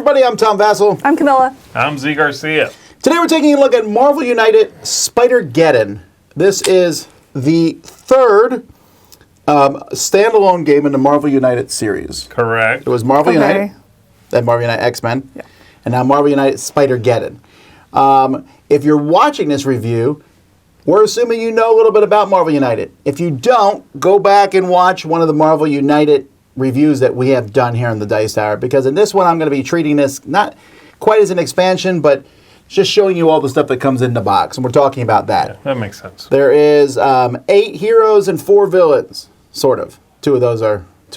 everybody. I'm Tom Vassell. I'm Camilla. I'm Zee Garcia. Today we're taking a look at Marvel United Spider-Geddon. This is the third standalone game in the Marvel United series. Correct. It was Marvel United, then Marvel United X-Men, and now Marvel United Spider-Geddon. If you're watching this review, we're assuming you know a little bit about Marvel United. If you don't, go back and watch one of the Marvel United reviews that we have done here on the Dice Tower, because in this one I'm going to be treating this not quite as an expansion, but just showing you all the stuff that comes in the box, and we're talking about that. Yeah, that makes sense. There is 8 heroes and 4 villains, sort of. 2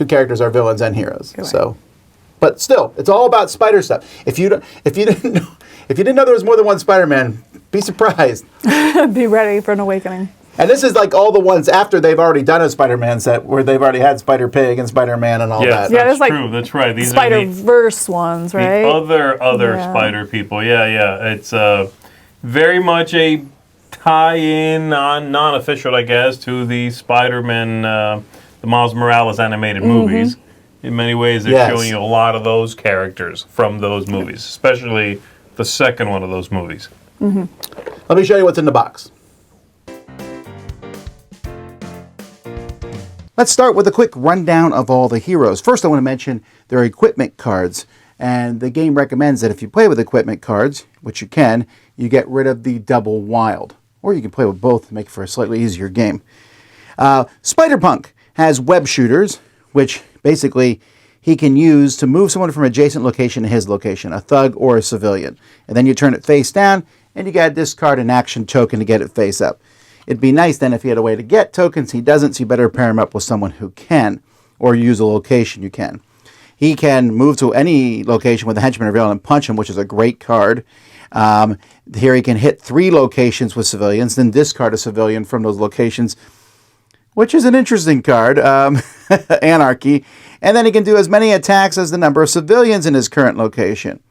characters are villains and heroes. So, but still, it's all about spider stuff. If you didn't know there was more than one Spider-Man, be surprised. Be ready for an awakening. And this is like all the ones after they've already done a Spider-Man set where they've already had Spider-Pig and Spider-Man and all that. Yeah, that's true. That's right. These Spider-Verse ones, right? The other Spider people. Yeah. It's very much a tie-in, non-official, I guess, to the Spider-Man, the Miles Morales animated movies. In many ways, they're showing you a lot of those characters from those movies, especially the second one of those movies. Let me show you what's in the box. Let's start with a quick rundown of all the heroes. First, I want to mention their equipment cards. And the game recommends that if you play with equipment cards, which you can, you get rid of the double wild. Or you can play with both to make for a slightly easier game. Spider-Punk has web shooters, which basically he can use to move someone from adjacent location to his location, a thug or a civilian. And then you turn it face down, and you got to discard an action token to get it face up. It'd be nice then if he had a way to get tokens. He doesn't, so you better pair him up with someone who can, or use a location you can. He can move to any location with a henchman or villain and punch him, which is a great card. Here he can hit 3 locations with civilians, then discard a civilian from those locations, which is an interesting card, Anarchy. And then he can do as many attacks as the number of civilians in his current location.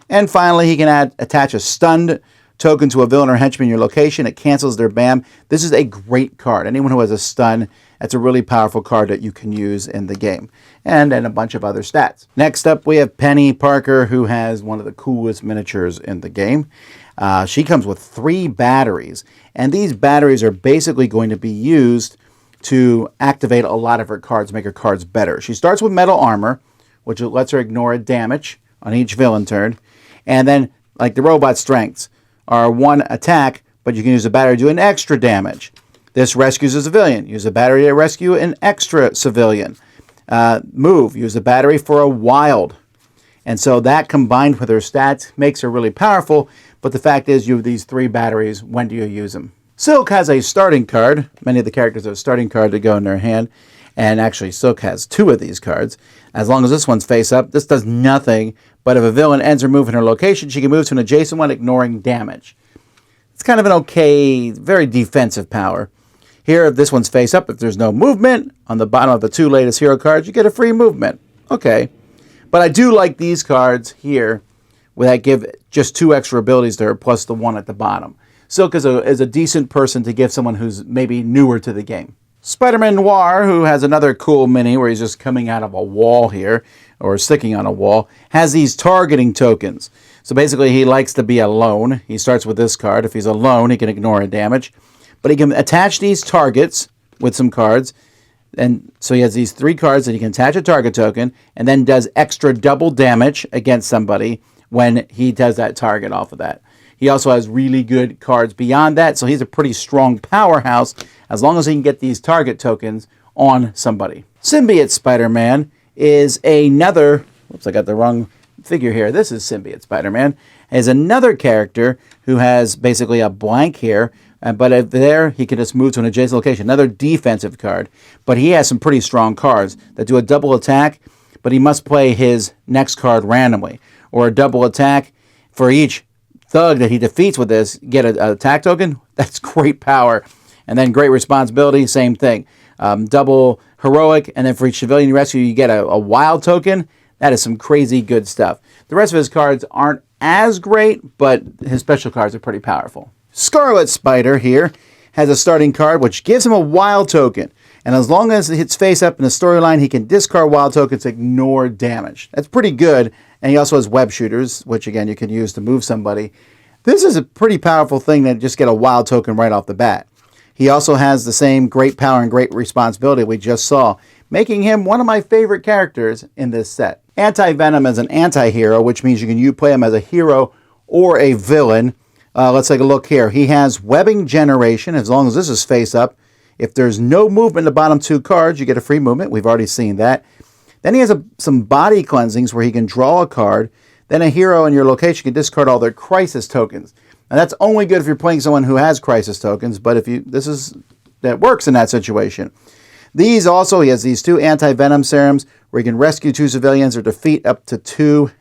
And finally, he can attach a stunned token to a villain or henchman in your location. It cancels their BAM. This is a great card. Anyone who has a stun, that's a really powerful card that you can use in the game. And a bunch of other stats. Next up, we have Penny Parker, who has one of the coolest miniatures in the game. She comes with 3 batteries. And these batteries are basically going to be used to activate a lot of her cards, make her cards better. She starts with metal armor, which lets her ignore a damage on each villain turn. And then, like the robot strengths, are 1 attack, but you can use a battery to do an extra damage. This rescues a civilian. Use a battery to rescue an extra civilian. Move. Use a battery for a wild. And so that combined with her stats makes her really powerful, but the fact is you have these 3 batteries. When do you use them? Silk has a starting card. Many of the characters have a starting card to go in their hand. And actually, Silk has 2 of these cards. As long as this one's face up, this does nothing. But if a villain ends her move in her location, she can move to an adjacent one, ignoring damage. It's kind of an okay, very defensive power. Here, if this one's face up, if there's no movement, on the bottom of the 2 latest hero cards, you get a free movement. Okay. But I do like these cards here, where that give just 2 extra abilities to her, plus the 1 at the bottom. Silk is a decent person to give someone who's maybe newer to the game. Spider-Man Noir, who has another cool mini where he's just coming out of a wall here, or sticking on a wall, has these targeting tokens. So basically he likes to be alone. He starts with this card. If he's alone, he can ignore a damage. But he can attach these targets with some cards. And so he has these 3 cards that he can attach a target token, and then does extra double damage against somebody when he does that target off of that. He also has really good cards beyond that, so he's a pretty strong powerhouse as long as he can get these target tokens on somebody. Symbiote Spider-Man is another... Oops, I got the wrong figure here. This is Symbiote Spider-Man. Is another character who has basically a blank here, but if there, he can just move to an adjacent location. Another defensive card, but he has some pretty strong cards that do a double attack, but he must play his next card randomly, or a double attack for each thug that he defeats with this, get an attack token. That's great power. And then great responsibility, same thing. Double heroic, and then for each civilian you rescue, you get a wild token. That is some crazy good stuff. The rest of his cards aren't as great, but his special cards are pretty powerful. Scarlet Spider here has a starting card, which gives him a wild token. And as long as it hits face up in the storyline, he can discard wild tokens to ignore damage. That's pretty good. And he also has web shooters, which again you can use to move somebody. This is a pretty powerful thing to just get a wild token right off the bat. He also has the same great power and great responsibility we just saw, making him one of my favorite characters in this set. Anti-Venom is an anti-hero, which means you can play him as a hero or a villain. Let's take a look here. He has webbing generation, as long as this is face up. If there's no movement in the bottom 2 cards, you get a free movement. We've already seen that. Then he has some body cleansings where he can draw a card. Then a hero in your location can discard all their crisis tokens. Now that's only good if you're playing someone who has crisis tokens, but that works in that situation. He has these 2 anti-venom serums where he can rescue 2 civilians or defeat up to 2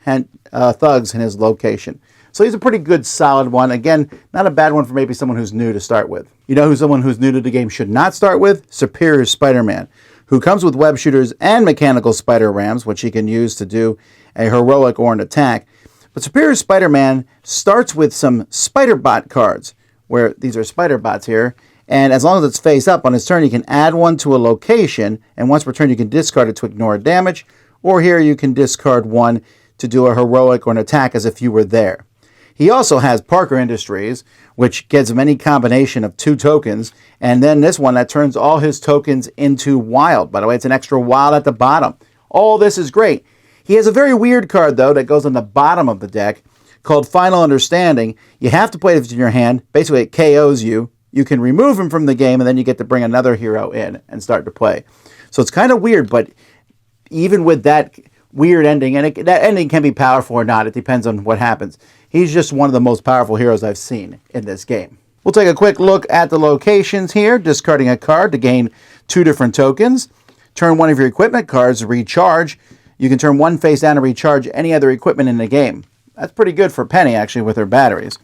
thugs in his location. So he's a pretty good, solid one. Again, not a bad one for maybe someone who's new to start with. You know who someone who's new to the game should not start with? Superior Spider-Man, who comes with web shooters and mechanical spider rams, which he can use to do a heroic or an attack. But Superior Spider-Man starts with some Spider Bot cards, where these are Spider Bots here. And as long as it's face up on his turn, you can add one to a location, and once per turn you can discard it to ignore damage, or here you can discard one to do a heroic or an attack as if you were there. He also has Parker Industries, which gives him any combination of 2 tokens, and then this one that turns all his tokens into wild. By the way, it's an extra wild at the bottom. All this is great. He has a very weird card, though, that goes on the bottom of the deck called Final Understanding. You have to play it in your hand. Basically, it KOs you. You can remove him from the game, and then you get to bring another hero in and start to play. So it's kind of weird, but even with that weird ending, and that ending can be powerful or not, it depends on what happens. He's just one of the most powerful heroes I've seen in this game. We'll take a quick look at the locations here, discarding a card to gain 2 different tokens. Turn one of your equipment cards to recharge. You can turn one face down to recharge any other equipment in the game. That's pretty good for Penny, actually, with her batteries.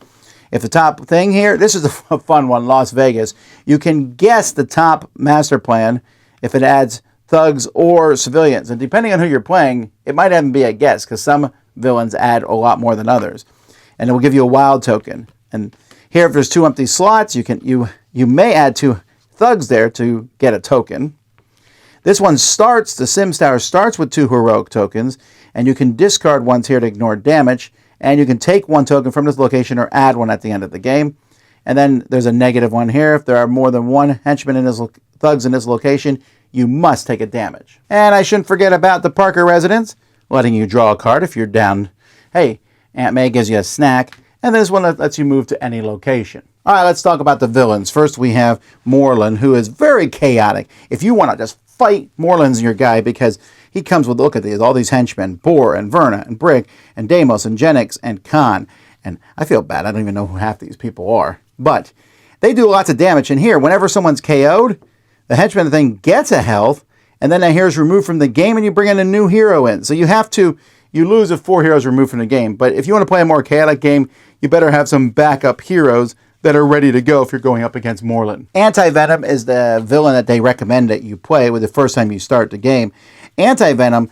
If the top thing here, this is a fun one, Las Vegas. You can guess the top master plan if it adds thugs or civilians. And depending on who you're playing, it might even be a guess, because some villains add a lot more than others. And it will give you a wild token. And here, if there's 2 empty slots, you may add 2 thugs there to get a token. This one starts, the Sims Tower starts with 2 heroic tokens, and you can discard ones here to ignore damage, and you can take 1 token from this location or add one at the end of the game. And then there's a negative one here. If there are more than 1 henchman in this thugs in this location, you must take a damage. And I shouldn't forget about the Parker residence, letting you draw a card if you're down. Hey, Aunt May gives you a snack, and this one lets you move to any location. All right, let's talk about the villains. First, we have Moreland, who is very chaotic. If you want to just fight, Moreland's your guy, because he comes with, look at these, all these henchmen, Boar and Verna and Brick and Deimos and Genix and Khan. And I feel bad, I don't even know who half these people are. But they do lots of damage. And here, whenever someone's KO'd, the henchman thing gets a health, and then that hero is removed from the game, and you bring in a new hero in. So you lose if 4 heroes are removed from the game. But if you want to play a more chaotic game, you better have some backup heroes that are ready to go if you're going up against Moreland. Anti-Venom is the villain that they recommend that you play with the first time you start the game. Anti-Venom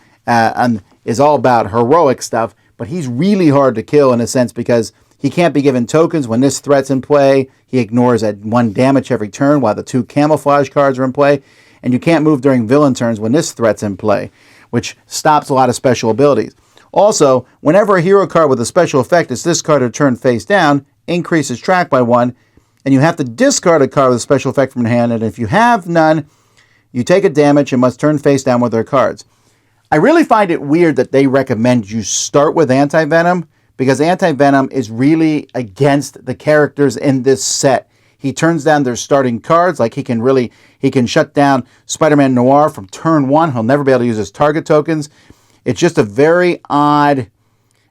is all about heroic stuff, but he's really hard to kill in a sense because he can't be given tokens when this threat's in play. He ignores at 1 damage every turn while the 2 camouflage cards are in play. And you can't move during villain turns when this threat's in play, which stops a lot of special abilities. Also, whenever a hero card with a special effect is discarded or turned face down, increases track by 1, and you have to discard a card with a special effect from your hand, and if you have none, you take a damage and must turn face down with their cards. I really find it weird that they recommend you start with Anti-Venom, because Anti-Venom is really against the characters in this set. He turns down their starting cards, like he can shut down Spider-Man Noir from turn 1. He'll never be able to use his target tokens. It's just a very odd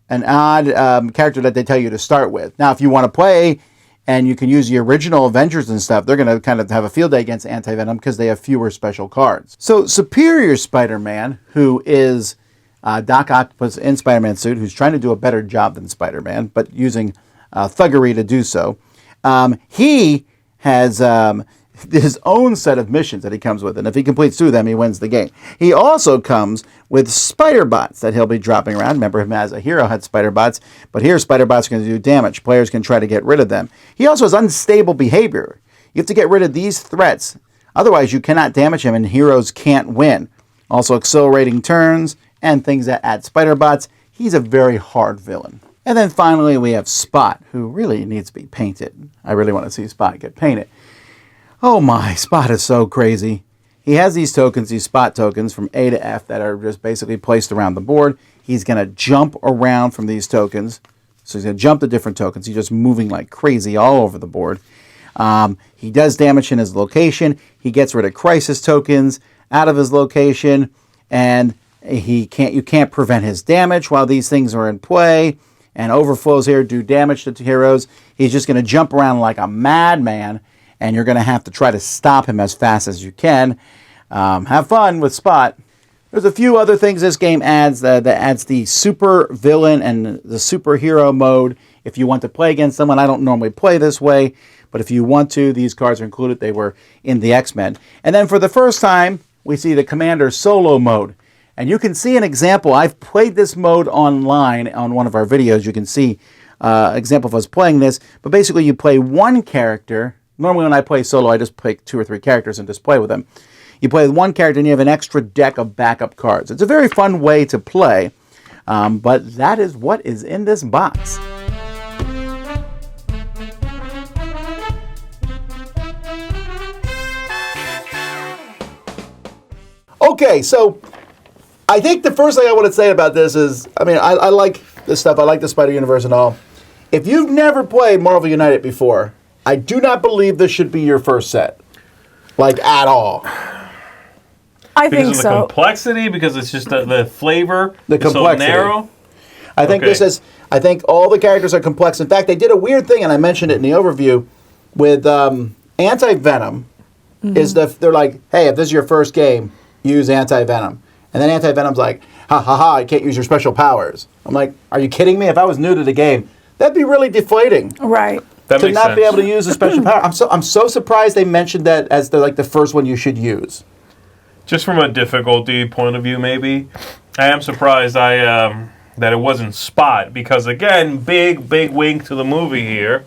character that they tell you to start with. Now, if you want to play and you can use the original Avengers and stuff, they're going to kind of have a field day against Anti-Venom because they have fewer special cards. So Superior Spider-Man, who is Doc Octopus in Spider-Man suit, who's trying to do a better job than Spider-Man, but using thuggery to do so, he has his own set of missions that he comes with, and if he completes 2 of them, he wins the game. He also comes with spider bots that he'll be dropping around. Remember, him as a hero had spider bots, but here spider bots are going to do damage. Players can try to get rid of them. He also has unstable behavior. You have to get rid of these threats. Otherwise, you cannot damage him and heroes can't win. Also, accelerating turns and things that add spider bots. He's a very hard villain. And then finally, we have Spot, who really needs to be painted. I really want to see Spot get painted. Oh my, Spot is so crazy. He has these tokens, these Spot tokens from A to F that are just basically placed around the board. He's going to jump around from these tokens. So he's going to jump to different tokens. He's just moving like crazy all over the board. He does damage in his location. He gets rid of crisis tokens out of his location. And you can't prevent his damage while these things are in play. And overflows here do damage to heroes. He's just going to jump around like a madman. And you're going to have to try to stop him as fast as you can. Have fun with Spot. There's a few other things this game adds that adds the super villain and the superhero mode. If you want to play against someone, I don't normally play this way, but if you want to, these cards are included. They were in the X-Men. And then for the first time, we see the Commander solo mode. And you can see an example. I've played this mode online on one of our videos. You can see an example of us playing this. But basically, you play one character. Normally when I play solo, I just pick 2 or 3 characters and just play with them. You play with one character and you have an extra deck of backup cards. It's a very fun way to play, but that is what is in this box. Okay, so I think the first thing I want to say about this is, I like this stuff. I like the Spider Universe and all. If you've never played Marvel United before, I do not believe this should be your first set. Like, at all. I because think of so. the complexity, because it's just the flavor, The it's complexity. so narrow. I think I think all the characters are complex. In fact, they did a weird thing, and I mentioned it in the overview, with Anti-Venom. They're like, hey, if this is your first game, use Anti-Venom. And then Anti-Venom's like, ha ha ha, I can't use your special powers. I'm like, are you kidding me? If I was new to the game, that'd be really deflating. Right. That To makes not sense. be able to use a special power. I'm so surprised they mentioned that as the first one you should use. Just from a difficulty point of view, maybe. I am surprised that it wasn't Spot, because again, big wink to the movie here.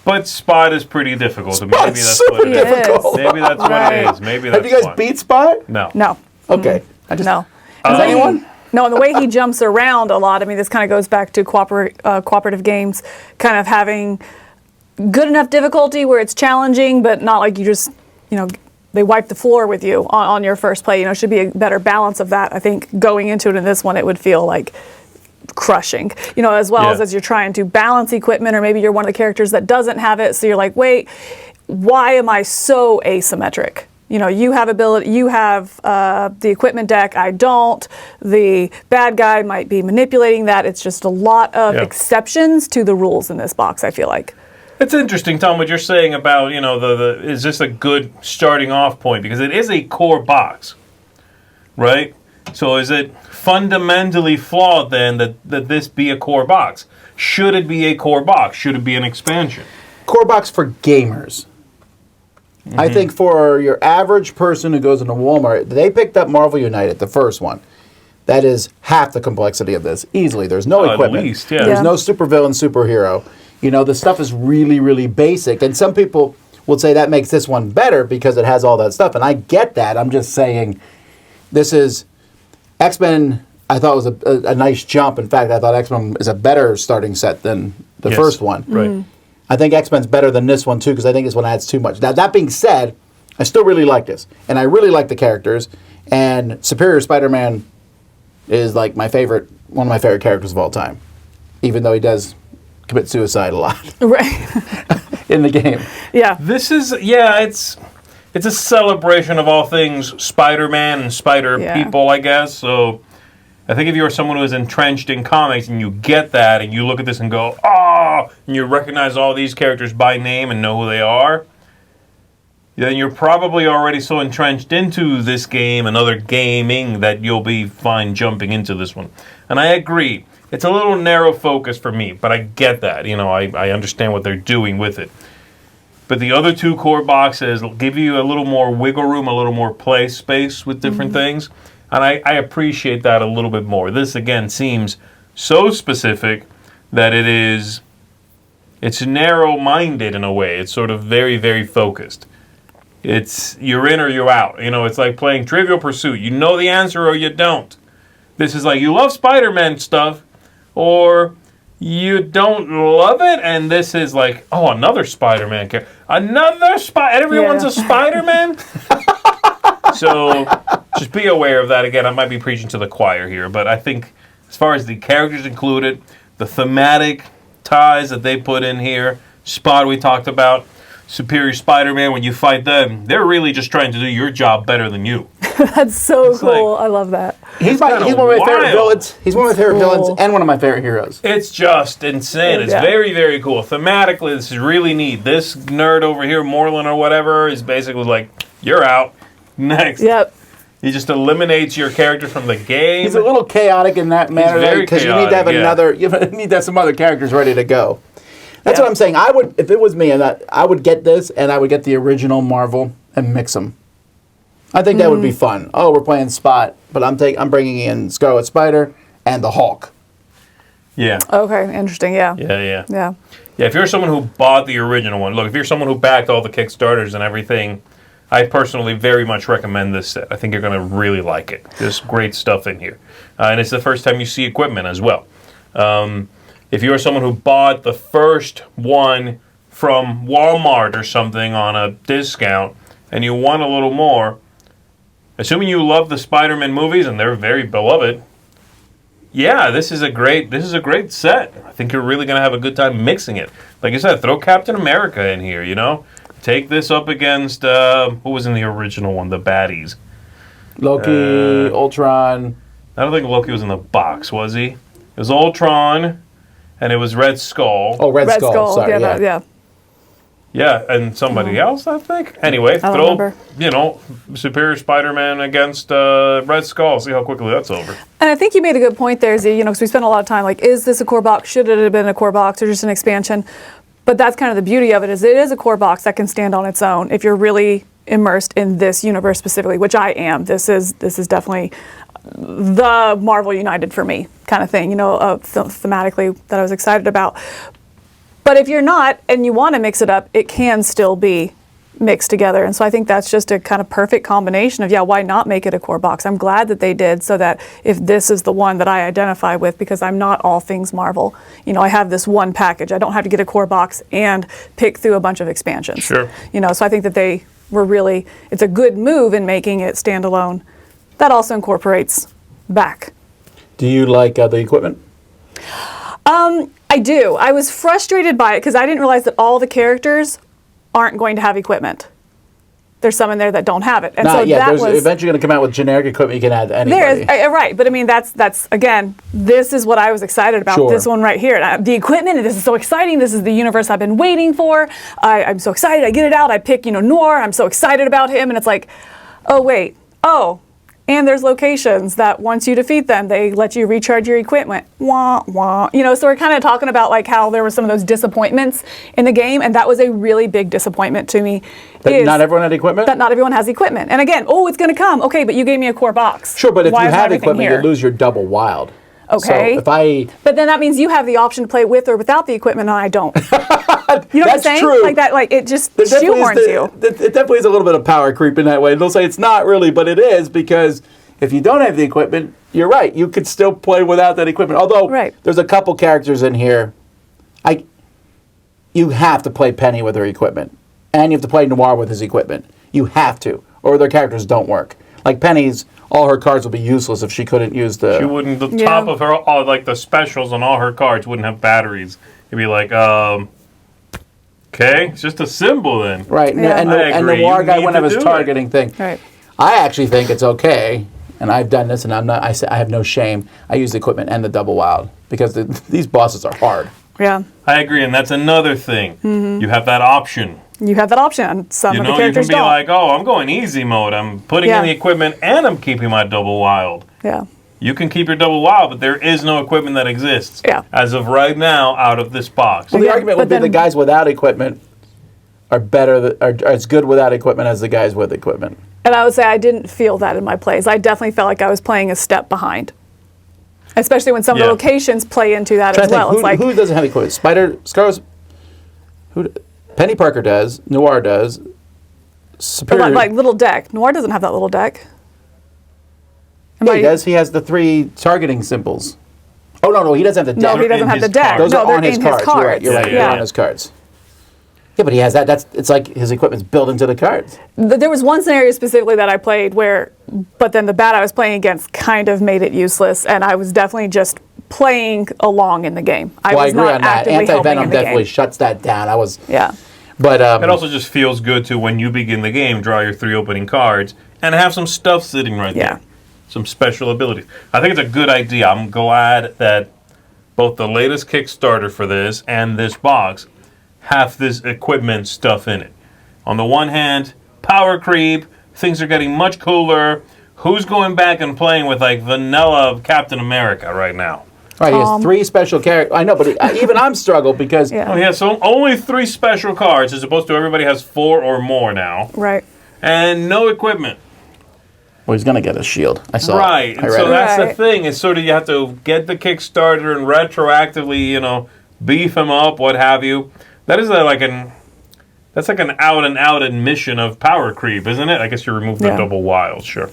But Spot is pretty difficult. Spot's Maybe that's super what it is. difficult. Maybe that's what it is. Maybe that's Have you guys why. beat Spot? No. No. Okay. No. Does anyone? No, and the way he jumps around a lot, I mean, this kind of goes back to cooperative games, kind of having good enough difficulty where it's challenging, but not like you just, they wipe the floor with you on your first play. It should be a better balance of that. I think going into it in this one, it would feel like crushing, as well as you're trying to balance equipment, or maybe you're one of the characters that doesn't have it. So you're like, wait, why am I so asymmetric? You have ability, you have the equipment deck, I don't. The bad guy might be manipulating that. It's just a lot of exceptions to the rules in this box, I feel like. It's interesting, Tom, what you're saying about, is this a good starting off point? Because it is a core box, right? So is it fundamentally flawed then that this be a core box? Should it be a core box? Should it be an expansion? Core box for gamers. I think for your average person who goes into Walmart, they picked up Marvel United, the first one. That is half the complexity of this, easily. There's no equipment. At least, yeah. There's no supervillain, superhero. The stuff is really, really basic. And some people will say that makes this one better because it has all that stuff. And I get that. I'm just saying this is X-Men, I thought was a nice jump. In fact, I thought X-Men is a better starting set than the first one. Right. I think X-Men's better than this one, too, because I think this one adds too much. Now, that being said, I still really like this. And I really like the characters. And Superior Spider-Man is like one of my favorite characters of all time. Even though he does commit suicide a lot Right. in the game. Yeah. This is, it's a celebration of all things Spider-Man and Spider people, I guess. So I think if you're someone who is entrenched in comics and you get that and you look at this and go, oh, and you recognize all these characters by name and know who they are, then you're probably already so entrenched into this game and other gaming that you'll be fine jumping into this one. And I agree. It's a little narrow focus for me, but I get that. I understand what they're doing with it. But the other two core boxes give you a little more wiggle room, a little more play space with different things. And I appreciate that a little bit more. This, again, seems so specific that it's narrow-minded in a way. It's sort of very, very focused. It's you're in or you're out. You know, it's like playing Trivial Pursuit. You know the answer or you don't. This is like you love Spider-Man stuff or you don't love it, and this is like, oh, another Spider-Man character. Everyone's a Spider-Man? So just be aware of that. Again, I might be preaching to the choir here, but I think as far as the characters included, the thematic ties that they put in here, Spot we talked about, Superior Spider-Man, when you fight them, they're really just trying to do your job better than you. That's so cool. I love that. He's one of my favorite villains. He's one of my favorite villains and one of my favorite heroes. It's just insane. It's very, very cool. Thematically, this is really neat. This nerd over here, Moreland or whatever, is basically like, you're out. Next. Yep. He just eliminates your character from the game. He's a little chaotic in that manner because you need to have you need to have some other characters ready to go. That's what I'm saying. I would, if it was me, I would get this and I would get the original Marvel and mix them. I think that would be fun. Oh, we're playing Spot, but I'm bringing in Scarlet Spider and the Hulk. Yeah. Okay, interesting. Yeah. Yeah. Yeah. Yeah, if you're someone who bought the original one, look, if you're someone who backed all the Kickstarters and everything, I personally very much recommend this set. I think you're going to really like it. There's great stuff in here. And it's the first time you see equipment as well. If you're someone who bought the first one from Walmart or something on a discount and you want a little more, assuming you love the Spider-Man movies and they're very beloved, yeah, this is a great set. I think you're really going to have a good time mixing it. Like I said, throw Captain America in here, you know? Take this up against, who was in the original one, the baddies? Loki, Ultron. I don't think Loki was in the box, was he? It was Ultron, and it was Red Skull. Oh, Red Skull. Sorry, yeah. Yeah, and somebody else, I think. Anyway, throw, Superior Spider-Man against Red Skull. See how quickly that's over. And I think you made a good point there, Zee, because we spent a lot of time like, is this a core box? Should it have been a core box or just an expansion? But that's kind of the beauty of it, is it is a core box that can stand on its own if you're really immersed in this universe specifically, which I am. This is definitely the Marvel United for me kind of thing, thematically that I was excited about. But if you're not and you want to mix it up, it can still be mixed together. And so I think that's just a kind of perfect combination of, why not make it a core box? I'm glad that they did, so that if this is the one that I identify with, because I'm not all things Marvel, I have this one package. I don't have to get a core box and pick through a bunch of expansions. Sure. So I think that they were really, it's a good move in making it standalone. That also incorporates back. Do you like the equipment? I do. I was frustrated by it because I didn't realize that all the characters aren't going to have equipment. There's some in there that don't have it. And so there's eventually going to come out with generic equipment you can add to anybody. Right, but I mean, that's again, this is what I was excited about, this one right here. The equipment, this is so exciting. This is the universe I've been waiting for. I'm so excited. I get it out. I pick, Noir. I'm so excited about him. And it's like, oh, wait. Oh, and there's locations that once you defeat them, they let you recharge your equipment. Wah, wah. So we're kind of talking about like how there were some of those disappointments in the game, and that was a really big disappointment to me. That not everyone had equipment? That not everyone has equipment. And again, it's going to come. Okay, but you gave me a core box. Sure, but if you have equipment, you lose your double wild. Okay. So but then that means you have the option to play with or without the equipment, and I don't. You know what I'm saying? True. Like that, like it just shoehorns you. It definitely is a little bit of power creep in that way. They'll say it's not really, but it is, because if you don't have the equipment, you're right. You could still play without that equipment. Although there's a couple characters in here. You have to play Penny with her equipment, and you have to play Noir with his equipment. You have to, or their characters don't work. Like Penny's, all her cards would be useless if she couldn't use the... She wouldn't... The top of her... like the specials on all her cards wouldn't have batteries. It'd be like, okay, it's just a symbol then. Right, and the Noir guy wouldn't have his targeting thing. Right. I actually think it's okay, and I've done this, and I have no shame. I use the equipment and the double wild, because these bosses are hard. Yeah. I agree, and that's another thing. Mm-hmm. You have that option. You have that option, and some of the characters you can be don't. like, I'm going easy mode. I'm putting in the equipment, and I'm keeping my double wild. Yeah. You can keep your double wild, but there is no equipment that exists as of right now out of this box. Well, the argument would be the guys without equipment are as good without equipment as the guys with equipment. And I would say I didn't feel that in my plays. I definitely felt like I was playing a step behind. Especially when some of the locations play into that as well. Who doesn't have equipment? Scarlet... Penny Parker does. Noir does. Superior. like little deck. Noir doesn't have that little deck. Yeah, he does. He has the 3 targeting symbols. Oh, no, he doesn't have the deck. No, he doesn't have the his deck. cards. Those No, are they're on his in cards. his cards. You're right. They're Yeah. on his cards. Yeah, but he has that. It's like his equipment's built into the cards. There was one scenario specifically that I played but then the bat I was playing against kind of made it useless, and I was definitely just playing along in the game. I Well, I was agree not on that. actively helping Anti-Venom in the definitely game. shuts that down. Yeah. But It also just feels good to, when you begin the game, draw your 3 opening cards and have some stuff sitting right Yeah. there. Some special abilities. I think it's a good idea. I'm glad that both the latest Kickstarter for this and this box have this equipment stuff in it. On the one hand, power creep, things are getting much cooler. Who's going back and playing with like vanilla Captain America right now? right, he has 3 special characters. I know, but even I'm struggled because Yeah. Oh yeah, so only 3 special cards as opposed to everybody has 4 or more now. Right. And no equipment. well, he's gonna get a shield. I saw. Right. It. I And read so it. that's the Right. thing. It's sort of you have to get the Kickstarter and retroactively, beef him up, what have you. That is that's like an out and out admission of power creep, isn't it? I guess you remove the Yeah. double wild, sure.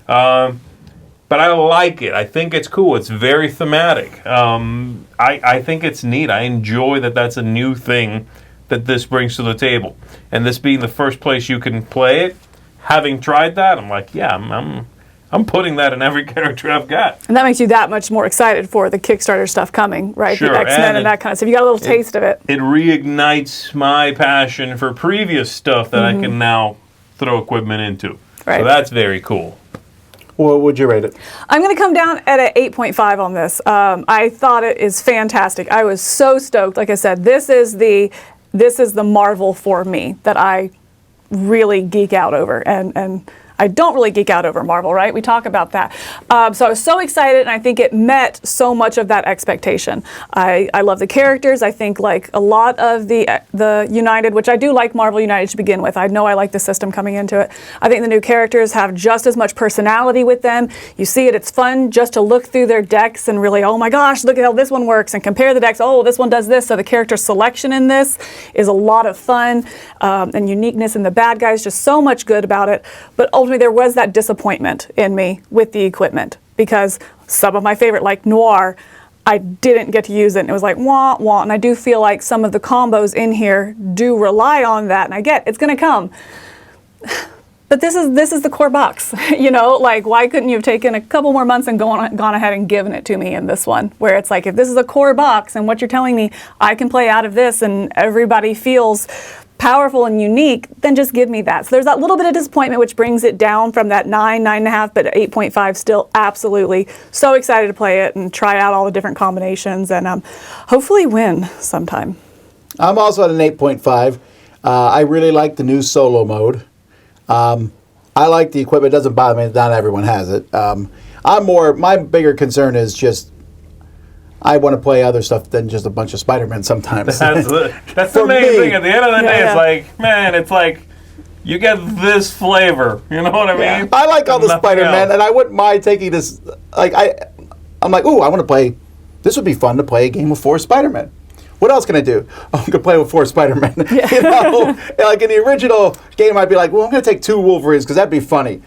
But I like it. I think it's cool. It's very thematic. I think it's neat. I enjoy that that's a new thing that this brings to the table. And this being the first place you can play it, having tried that, I'm like, yeah, I'm putting that in every character I've got. And that makes you that much more excited for the Kickstarter stuff coming, right? Sure, The X-Men and and that kind of stuff. You got a little taste of it. It reignites my passion for previous stuff that I can now throw equipment into. Right. So that's very cool. What would you rate it? I'm going to come down at an 8.5 on this. I thought it is fantastic. I was so stoked. Like I said, this is the Marvel for me that I really geek out over, and I don't really geek out over Marvel, right? We talk about that. So I was so excited, and I think it met so much of that expectation. I love the characters. I think like a lot of the United, which I do like Marvel United to begin with. I know I like the system coming into it. I think the new characters have just as much personality with them. You see it, it's fun just to look through their decks and really, oh my gosh, look at how this one works, and compare the decks. Oh, this one does this. So the character selection in this is a lot of fun, and uniqueness in the bad guys, just so much good about it. But ultimately, there was that disappointment in me with the equipment, because some of my favorite, like Noir, I didn't get to use it, and it was like wah wah. And I do feel like some of the combos in here do rely on that, and I get it's going to come. But this is the core box, Like, why couldn't you have taken a couple more months and gone ahead and given it to me in this one, where it's like, if this is a core box and what you're telling me I can play out of this and everybody feels powerful and unique, then just give me that. So there's that little bit of disappointment, which brings it down from that 9.5, but 8.5 still absolutely so excited to play it and try out all the different combinations and hopefully win sometime. I'm also at an 8.5. I really like the new solo mode. I like the equipment. It doesn't bother me. Not everyone has it. My bigger concern is just I want to play other stuff than just a bunch of Spider-Man sometimes. That's the For main me. thing. At the end of the day, Yeah. it's like you get this flavor. You know what I Yeah. mean? I like all the Nothing Spider-Man, else. and I wouldn't mind taking this. I'm like, ooh, I want to play. This would be fun to play a game of 4 Spider-Man. What else can I do? Oh, I'm gonna play with 4 Spider-Man. Like in the original game, I'd be like, well, I'm gonna take 2 Wolverines because that'd be funny.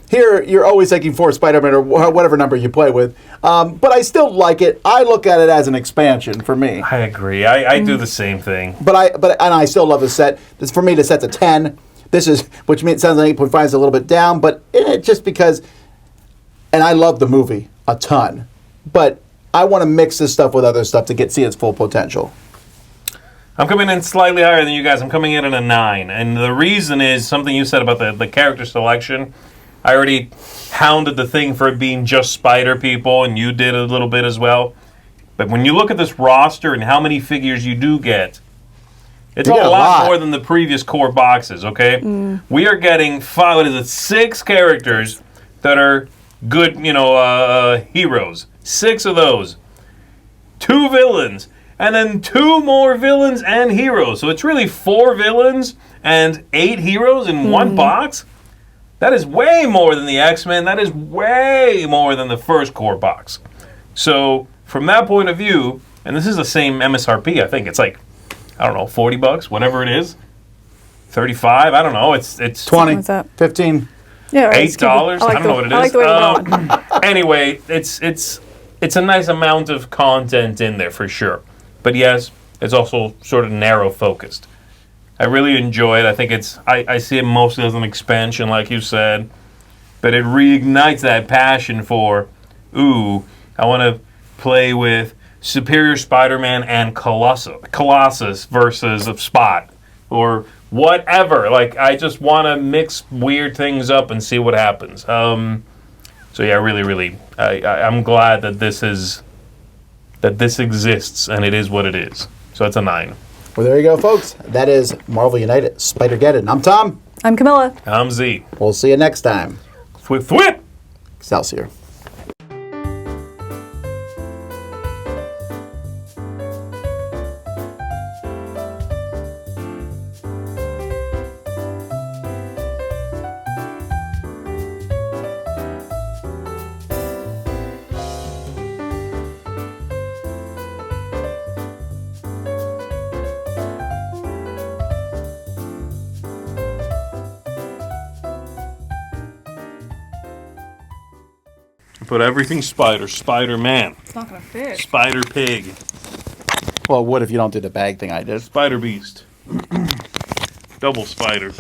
Here, you're always taking 4 Spider-Man or whatever number you play with. But I still like it. I look at it as an expansion for me. I agree. I do the same thing. But I still love the set. For me, the set's a 10. Which means sounds like 8.5 is a little bit down, but just because. And I love the movie a ton, but I want to mix this stuff with other stuff to see its full potential. I'm coming in slightly higher than you guys. I'm coming in at a 9. And the reason is something you said about the character selection. I already hounded the thing for it being just Spider people, and you did a little bit as well. But when you look at this roster and how many figures you do get, it's a lot more than the previous core boxes, okay? We are getting 6 characters that are good, heroes. 6 of those. 2 villains. And then 2 more villains and heroes. So it's really 4 villains and 8 heroes in one box. That is way more than the X-Men. That is way more than the first core box. So from that point of view, and this is the same MSRP, I think it's like, I don't know, $40, whatever it is. $35. I don't know. It's 20, What's that? 15. Yeah, right, it's cute. $8. I don't know what it is. I like the way we're going. Anyway, it's a nice amount of content in there for sure. But yes, it's also sort of narrow focused. I really enjoy it. I think I see it mostly as an expansion, like you said. But it reignites that passion for, ooh, I want to play with Superior Spider-Man and Colossus versus of Spot. Or whatever. Like, I just want to mix weird things up and see what happens. So yeah, really, I'm glad that this exists and it is what it is. So it's a 9. Well, there you go, folks. That is Marvel United Spider-Geddon. I'm Tom. I'm Camilla. I'm Z. We'll see you next time. Thwip! Excelsior. But everything Spider-Man, It's not going to fit. Spider-Pig, Well, what if you don't do the bag thing I did? Spider-Beast, Double Spider.